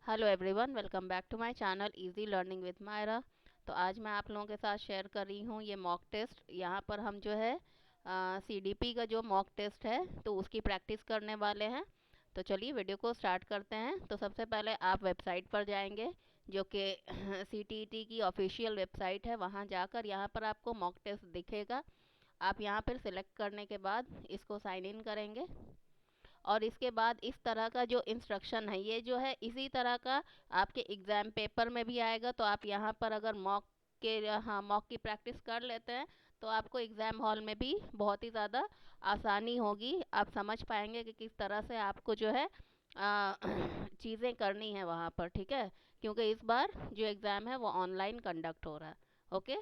Hello everyone, welcome back to my channel easy learning with Myra. तो आज मैं आप लोगों के साथ शेयर कर रही हूँ ये मॉक टेस्ट। यहाँ पर हम जो है सीडीपी का जो मॉक टेस्ट है तो उसकी प्रैक्टिस करने वाले हैं। तो चलिए वीडियो को स्टार्ट करते हैं। तो सबसे पहले आप वेबसाइट पर जाएंगे जो कि सीटीईटी की ऑफिशियल वेबसाइट है। वहाँ जाकर यहाँ पर आपको मॉक टेस्ट दिखेगा। आप यहाँ पर सिलेक्ट करने के बाद इसको साइन इन करेंगे और इसके बाद इस तरह का जो इंस्ट्रक्शन है ये जो है इसी तरह का आपके एग्ज़ाम पेपर में भी आएगा। तो आप यहाँ पर अगर मॉक की प्रैक्टिस कर लेते हैं तो आपको एग्ज़ाम हॉल में भी बहुत ही ज़्यादा आसानी होगी। आप समझ पाएंगे कि किस तरह से आपको जो है चीज़ें करनी है वहाँ पर, ठीक है। क्योंकि इस बार जो एग्ज़ाम है वो ऑनलाइन कंडक्ट हो रहा है। ओके।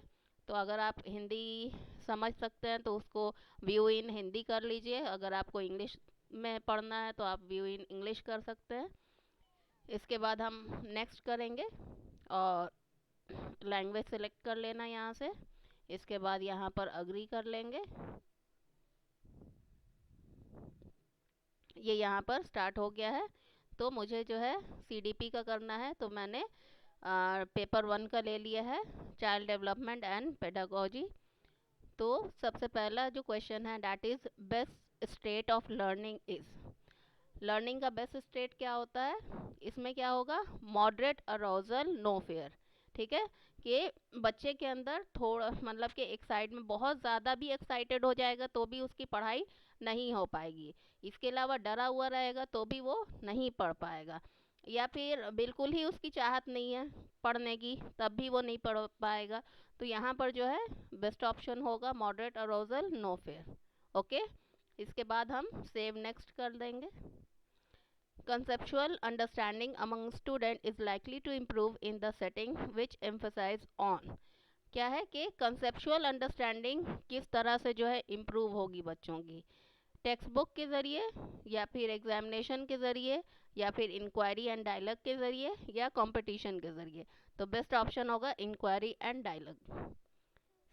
तो अगर आप हिंदी समझ सकते हैं तो उसको व्यू इन हिंदी कर लीजिए। अगर आपको इंग्लिश में पढ़ना है तो आप व्यू इन इंग्लिश कर सकते हैं। इसके बाद हम नेक्स्ट करेंगे और लैंग्वेज सेलेक्ट कर लेना यहाँ से। इसके बाद यहाँ पर अग्री कर लेंगे। ये यहाँ पर स्टार्ट हो गया है। तो मुझे जो है सीडीपी का करना है तो मैंने पेपर 1 का ले लिया है, चाइल्ड डेवलपमेंट एंड पेडागोजी। तो सबसे पहला जो क्वेश्चन है that is best state of learning is. Learning का बेस्ट स्टेट क्या होता है, इसमें क्या होगा, मॉडरेट अराउजल नो फेयर। ठीक है, कि बच्चे के अंदर थोड़ा मतलब कि एक साइड में बहुत ज़्यादा भी एक्साइटेड हो जाएगा तो भी उसकी पढ़ाई नहीं हो पाएगी। इसके अलावा डरा हुआ रहेगा तो भी वो नहीं पढ़ पाएगा। या फिर बिल्कुल ही उसकी चाहत नहीं है पढ़ने की तब भी वो नहीं पढ़ पाएगा। तो यहाँ पर जो है बेस्ट ऑप्शन होगा moderate arousal no fear. Okay. इसके बाद हम सेव नेक्स्ट कर देंगे। Conceptual understanding among student is likely to improve in the setting which emphasize on। क्या है कि कंसेप्चुअल अंडरस्टैंडिंग किस तरह से जो है इम्प्रूव होगी बच्चों की, टेक्स्ट बुक के ज़रिए या फिर एग्जामिनेशन के ज़रिए या फिर इंक्वायरी एंड डायलॉग के ज़रिए या कंपटीशन के ज़रिए। तो बेस्ट ऑप्शन होगा inquiry and dialogue.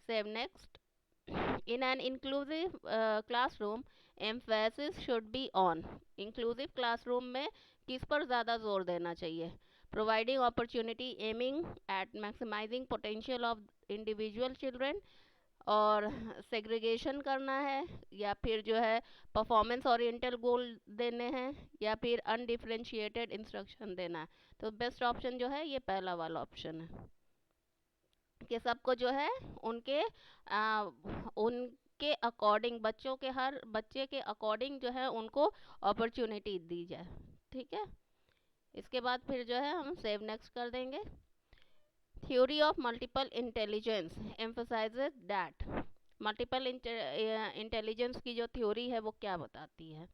Save next. In an inclusive classroom, emphasis should be on। inclusive classroom में किस पर ज़्यादा जोर देना चाहिए, providing opportunity aiming at maximizing potential of individual children, और सेग्रीगेशन करना है या फिर जो है परफॉर्मेंस ओरिएंटल गोल देने हैं या फिर अनडिफरेंशिएटेड इंस्ट्रक्शन देना है। तो बेस्ट ऑप्शन जो है ये पहला वाला ऑप्शन है कि सबको जो है उनके अकॉर्डिंग, बच्चों के हर बच्चे के अकॉर्डिंग जो है उनको अपॉर्चुनिटी दी जाए। ठीक है। इसके बाद फिर जो है हम सेव नेक्स्ट कर देंगे। Theory of multiple intelligence emphasises that. Multiple intelligence की जो थ्योरी है वो क्या बताती है,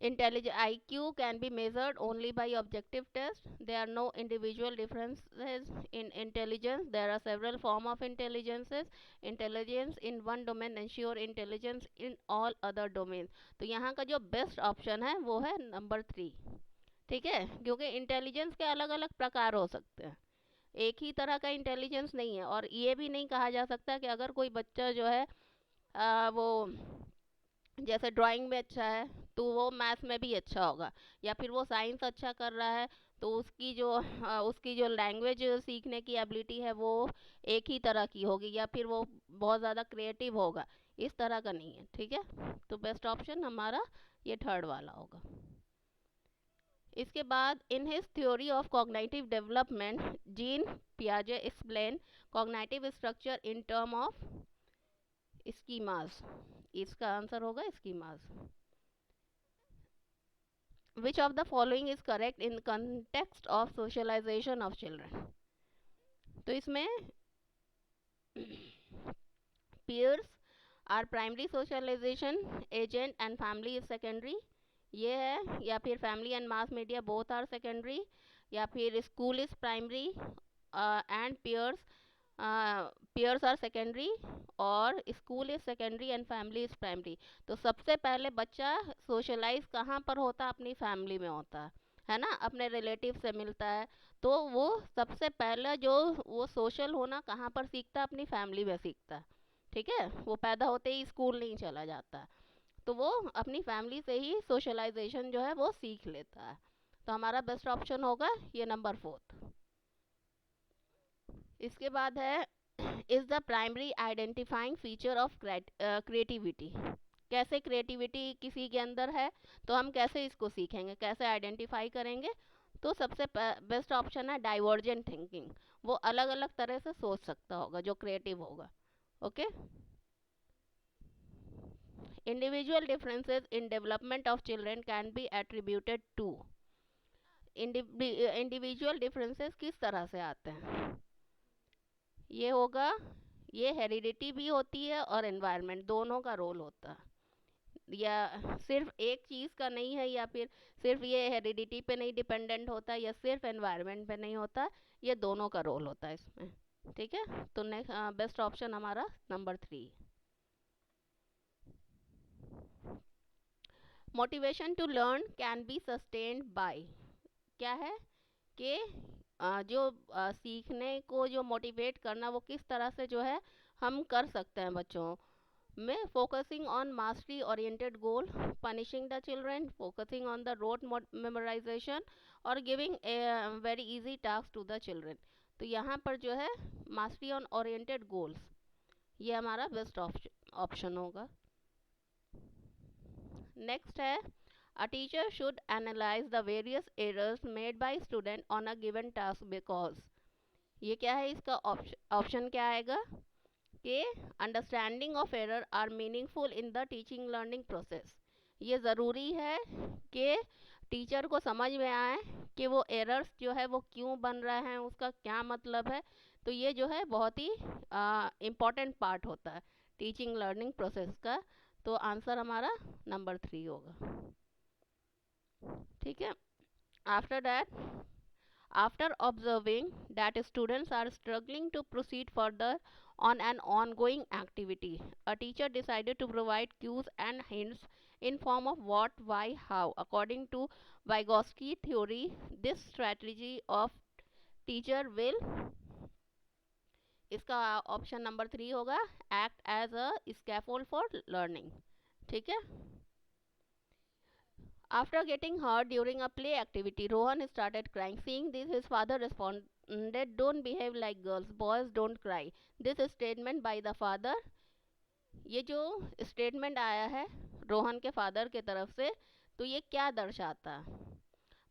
intelligence IQ can be measured only by objective tests. There are no individual differences in intelligence. There are several forms of intelligences. Intelligence in one domain ensure intelligence in all other domains। तो यहाँ का जो best option है वो है number 3। ठीक है, क्योंकि इंटेलिजेंस के अलग अलग प्रकार हो सकते हैं, एक ही तरह का इंटेलिजेंस नहीं है। और ये भी नहीं कहा जा सकता कि अगर कोई बच्चा जो है वो जैसे ड्राइंग में अच्छा है तो वो मैथ्स में भी अच्छा होगा, या फिर वो साइंस अच्छा कर रहा है तो उसकी जो लैंग्वेज सीखने की एबिलिटी है वो एक ही तरह की होगी, या फिर वो बहुत ज़्यादा क्रिएटिव होगा। इस तरह का नहीं है। ठीक है, तो बेस्ट ऑप्शन हमारा ये थर्ड वाला होगा। इसके बाद in his theory of cognitive development Jean पियाजे explain cognitive structure in term of schemas. इसका आंसर होगा schemas. Which of the following is correct in context of socialization of children? तो इसमें peers are primary socialization agent and family is secondary, ये है, या फिर family and mass media both are secondary, या फिर school is primary and peers are secondary और school is secondary and family is primary. तो सबसे पहले बच्चा सोशलाइज कहाँ पर होता है, अपनी फैमिली में होता है ना, अपने रिलेटिव से मिलता है। तो वो सबसे पहले जो वो सोशल होना कहाँ पर सीखता है, अपनी फैमिली में सीखता है। ठीक है, वो पैदा होते ही स्कूल नहीं चला जाता, तो वो अपनी फैमिली से ही सोशलाइजेशन जो है वो सीख लेता है। तो हमारा बेस्ट ऑप्शन होगा ये नंबर 4। इसके बाद है is the primary identifying feature of creativity. कैसे क्रिएटिविटी किसी के अंदर है, तो हम कैसे इसको सीखेंगे, कैसे आइडेंटिफाई करेंगे। तो सबसे बेस्ट ऑप्शन है डाइवर्जेंट थिंकिंग। वो अलग अलग तरह से सोच सकता होगा जो क्रिएटिव होगा। Okay. Individual differences in development of children can be attributed to. Individual differences किस तरह से आते हैं, ये होगा, ये हेरिडिटी भी होती है और एनवायरनमेंट, दोनों का रोल होता है। या सिर्फ एक चीज़ का नहीं है, या फिर सिर्फ ये हेरिडिटी पे नहीं डिपेंडेंट होता, या सिर्फ एनवायरनमेंट पे नहीं होता, ये दोनों का रोल होता है इसमें। ठीक है, तो नेक्स्ट बेस्ट ऑप्शन हमारा number 3। Motivation to learn can be sustained by. क्या है कि जो सीखने को जो मोटिवेट करना, वो किस तरह से जो है हम कर सकते हैं बच्चों में। Focusing on mastery oriented goal, punishing the children, focusing on the rote memorization, और giving very easy task to the children. तो यहाँ पर जो है मास्टरी ऑन ओरिएंटेड गोल्स, ये हमारा बेस्ट ऑप्शन होगा। नेक्स्ट है a teacher should analyze the various errors made by student on a given task because। ये क्या है, इसका ऑप्शन क्या आएगा कि understanding of error are meaningful in the teaching learning process. ये ज़रूरी है कि टीचर को समझ में आए कि वो एरर्स जो है वो क्यों बन रहे हैं, उसका क्या मतलब है। तो ये जो है बहुत ही इम्पॉर्टेंट पार्ट होता है टीचिंग लर्निंग प्रोसेस का। तो आंसर हमारा नंबर 3 होगा। ठीक है, after that, after observing that students are struggling to proceed further on an ongoing activity, a teacher decided to provide cues and hints in form of what, why, how. According to Vygotsky theory, this strategy of teacher will, इसका option number 3 होगा, act as a scaffold for learning। ठीक है। After getting hurt during a play activity, Rohan started crying. Seeing this, his father responded, "Don't behave like girls. Boys don't cry." This statement by the father, ये जो statement आया है रोहन के father के तरफ से, तो ये क्या दर्शाता है।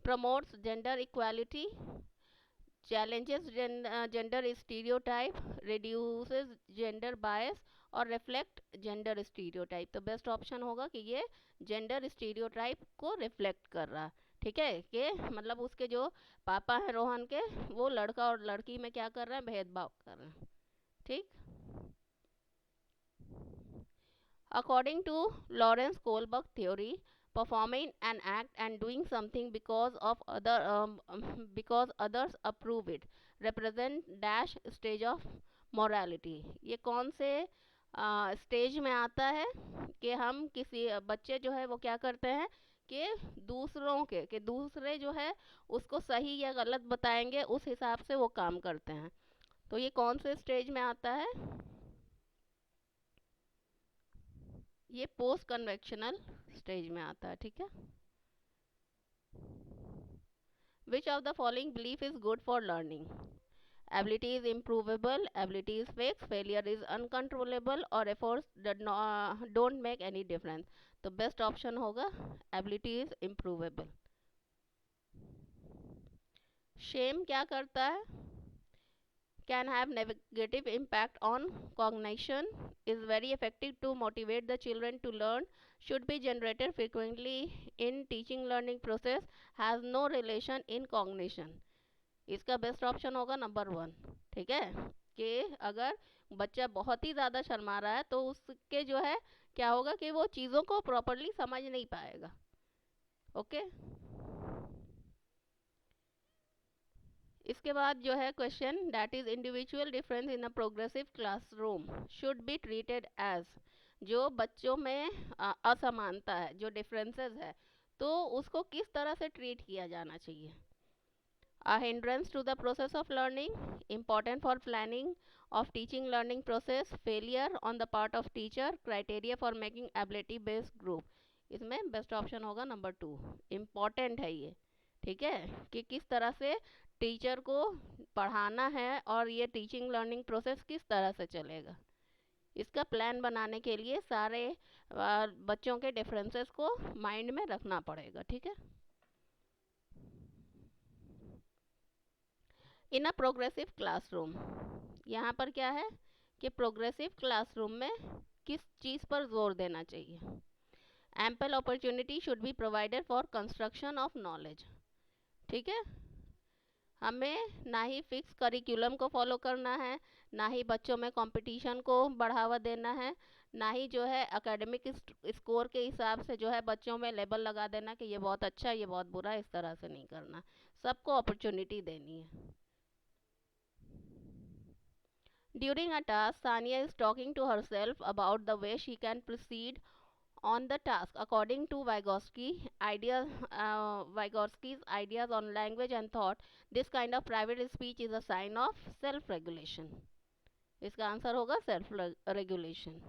Promotes gender equality, challenges gender stereotype, reduces gender bias, और रिफ्लेक्ट जेंडर स्टीरियोटाइप। तो बेस्ट ऑप्शन होगा कि ये जेंडर स्टीरियोटाइप को रिफ्लेक्ट कर रहा। ठीक है, कि मतलब उसके जो पापा हैं रोहन के, वो लड़का और लड़की में क्या कर रहे हैं, भेदभाव कर रहे हैं। ठीक। According to Lawrence Kohlberg theory, performing an act and doing something because of because others approve it represent dash stage of morality। ये कौन से स्टेज में आता है कि हम किसी बच्चे जो है वो क्या करते हैं कि दूसरों के कि दूसरे जो है उसको सही या गलत बताएंगे, उस हिसाब से वो काम करते हैं। तो ये कौन से स्टेज में आता है, ये पोस्ट कन्वेक्शनल स्टेज में आता है। ठीक है। Which of the following belief is good for learning? Ability is improvable, ability is fixed, failure is uncontrollable, और efforts don't make any difference। तो बेस्ट ऑप्शन होगा ability is improvable। Shame क्या करता है, can have negative impact on cognition, is very effective to motivate the children to learn, should be generated frequently in teaching learning process, has no relation in cognition। इसका best option होगा number 1। ठीक है, कि अगर बच्चा बहुत ही ज़्यादा शर्मा रहा है तो उसके जो है क्या होगा कि वो चीज़ों को प्रॉपरली समझ नहीं पाएगा। ओके। इसके बाद जो है question, that is individual difference in a progressive classroom should be treated as. जो बच्चों में असमानता है, जो डिफरेंसेस है, तो उसको किस तरह से ट्रीट किया जाना चाहिए। A hindrance to the process of learning, important for planning of teaching learning process, failure on the part of teacher, criteria for making ability based group। इसमें बेस्ट ऑप्शन होगा नंबर 2, इम्पॉर्टेंट है ये। ठीक है, कि किस तरह से टीचर को पढ़ाना है और ये टीचिंग लर्निंग प्रोसेस किस तरह से चलेगा। इसका प्लान बनाने के लिए सारे बच्चों के डिफरेंसेस को माइंड में रखना पड़ेगा। ठीक है, इन अ प्रोग्रेसिव क्लासरूम, यहाँ पर क्या है कि प्रोग्रेसिव क्लासरूम में किस चीज़ पर जोर देना चाहिए। Ample opportunity should be provided for construction of knowledge. ठीक है, हमें ना ही फिक्स करिकुलम को फॉलो करना है, ना ही बच्चों में कंपटीशन को बढ़ावा देना है, ना ही जो है एकेडमिक स्कोर के हिसाब से जो है बच्चों में लेबल लगा देना कि ये बहुत अच्छा है ये बहुत बुरा है। इस तरह से नहीं करना, सबको अपॉर्चुनिटी देनी है। During a task, Sania is talking to herself about the way she can proceed on the task. According to Vygotsky's ideas on language and thought, this kind of private speech is a sign of self-regulation. इसका answer होगा self regulation.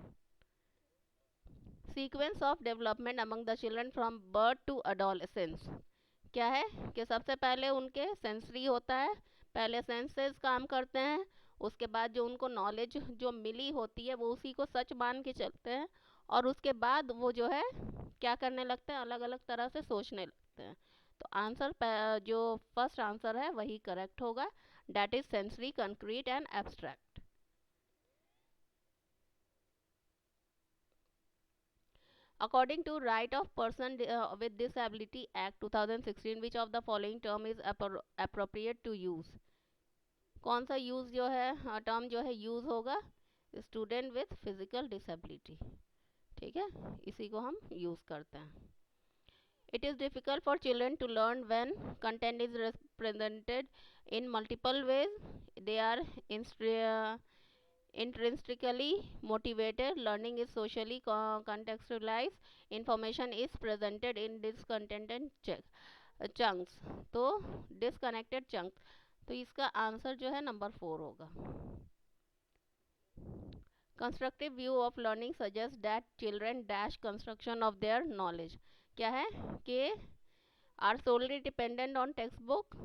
Sequence of development among the children from birth to adolescence, क्या है कि सबसे पहले उनके sensory होता है, पहले सेंसेस काम करते हैं, उसके बाद जो उनको नॉलेज जो मिली होती है वो उसी को सच मान के चलते हैं, और उसके बाद वो जो है क्या करने लगते हैं, अलग अलग तरह से सोचने लगते हैं। तो आंसर जो फर्स्ट आंसर है वही करेक्ट होगा, that is sensory concrete and abstract. According to Right of Person with Disability Act 2016, which of the following term is appropriate to use? कौन सा यूज जो है टर्म जो है यूज होगा, स्टूडेंट विथ फिजिकल डिसेबिलिटी। ठीक है, इसी को हम यूज करते हैं। It is difficult for children to learn when content is represented in multiple ways, they are intrinsically motivated, learning is socially contextualized, information is presented in discontented chunks, तो disconnected chunks, तो इसका answer जो है number 4 होगा। Constructive view of learning suggest that children dash construction of their knowledge, क्या है कि are solely dependent on textbook,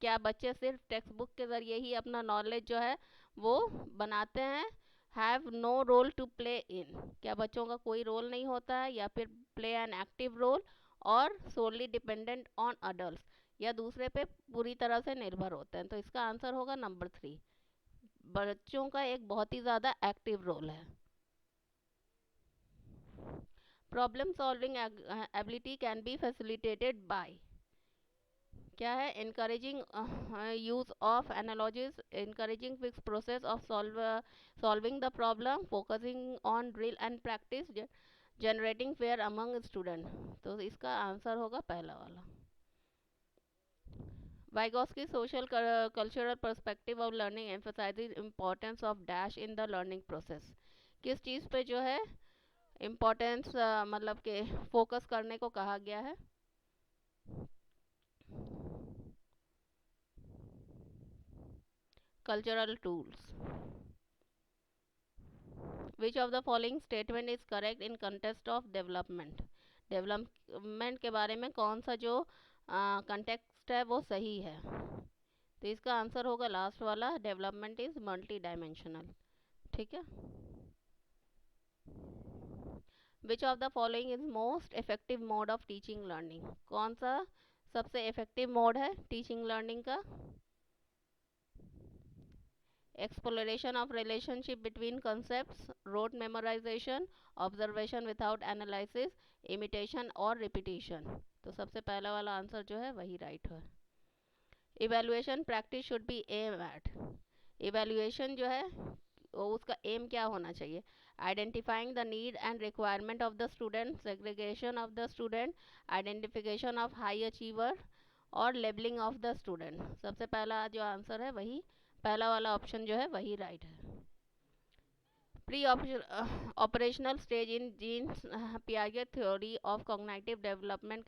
क्या बच्चे सिर्फ टेक्स्ट बुक के ज़रिए ही अपना नॉलेज जो है वो बनाते हैं। Have no role to play in, क्या बच्चों का कोई रोल नहीं होता है, या फिर प्ले एन एक्टिव रोल, और सोलली डिपेंडेंट ऑन अडल्ट, या दूसरे पे पूरी तरह से निर्भर होते हैं। तो इसका आंसर होगा नंबर 3, बच्चों का एक बहुत ही ज़्यादा एक्टिव रोल है। Problem solving ability can be facilitated bye, क्या है, encouraging use of analogies, encouraging fixed process of solving the problem, focusing on drill and practice, generating fear among student। तो इसका आंसर होगा पहला वाला। Vygotsky social cultural perspective of learning emphasizes importance of dash in the learning process, किस चीज़ पे जो है importance मतलब के फोकस करने को कहा गया है। Cultural tools, which of the following statement is correct in context of development, development के बारे में कौन सा जो कंटेक्स्ट है वो सही है। तो इसका आंसर होगा लास्ट वाला, डेवलपमेंट इज मल्टी डायमेंशनल। ठीक है, which of the following is most effective mode of teaching learning, कौन सा सबसे इफेक्टिव मोड है टीचिंग लर्निंग का। Exploration of relationship between concepts, rote memorization, observation without analysis, imitation और repetition। तो सबसे पहला वाला आंसर जो है वही राइट है। Evaluation practice should be aim at, evaluation जो है उसका एम क्या होना चाहिए। Identifying the need and requirement of the student, segregation of the student, identification of high achiever और लेबलिंग ऑफ द स्टूडेंट। सबसे पहला जो आंसर है वही पहला वाला ऑप्शन जो है वही राइट है। Pre operational stage in Jean's Piaget theory of cognitive development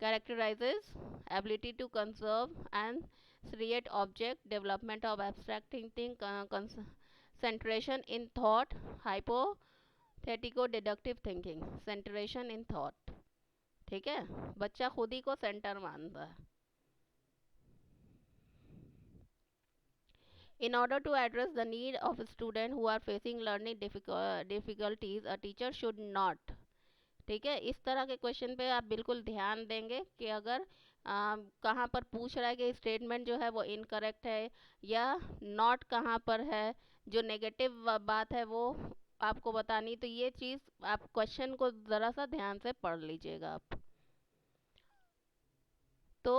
characterizes ability to conserve and create object, development of abstract thinking, concentration in thought, hypothetico deductive thinking, centration in thought। ठीक है, बच्चा खुद ही को centre मानता है। In order to address the need of students who are facing learning difficulties, a teacher should not, ठीक है, इस तरह के क्वेश्चन पे आप बिल्कुल ध्यान देंगे कि अगर कहाँ पर पूछ रहा है कि स्टेटमेंट जो है वो इनकरेक्ट है, या नॉट कहाँ पर है, जो नेगेटिव बात है वो आपको बतानी, तो ये चीज़ आप क्वेश्चन को ज़रा सा ध्यान से पढ़ लीजिएगा आप। तो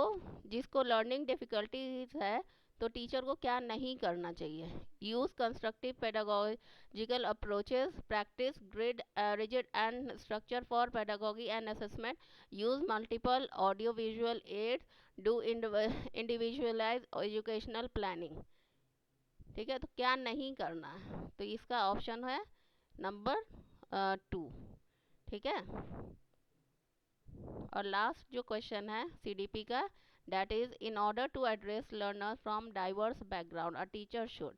जिसको लर्निंग डिफ़िकल्टीज है, तो टीचर को क्या नहीं करना चाहिए? Use constructive pedagogical approaches, practice grid rigid and structure for pedagogy and assessment, use multiple audio visual aids, do individualise educational planning. ठीक है, तो क्या नहीं करना है, तो इसका ऑप्शन है नंबर 2। ठीक है, और लास्ट जो क्वेश्चन है सीडीपी का, that is, in order to address learners from diverse background, a teacher should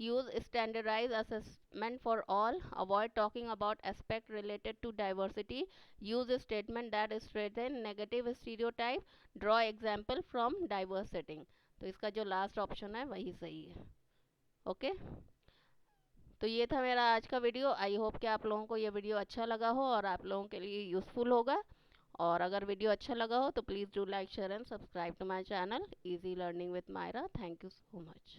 use standardized assessment for all, avoid talking about aspect related to diversity, use a statement that strengthen negative stereotype, draw example from diverse setting। तो इसका जो last option है वही सही है। Okay, तो ये था मेरा आज का वीडियो। आई होप कि आप लोगों को ये वीडियो अच्छा लगा हो और आप लोगों के लिए यूज़फुल होगा। और अगर वीडियो अच्छा लगा हो तो please do like share and subscribe to my channel easy learning with Myra. Thank you so much.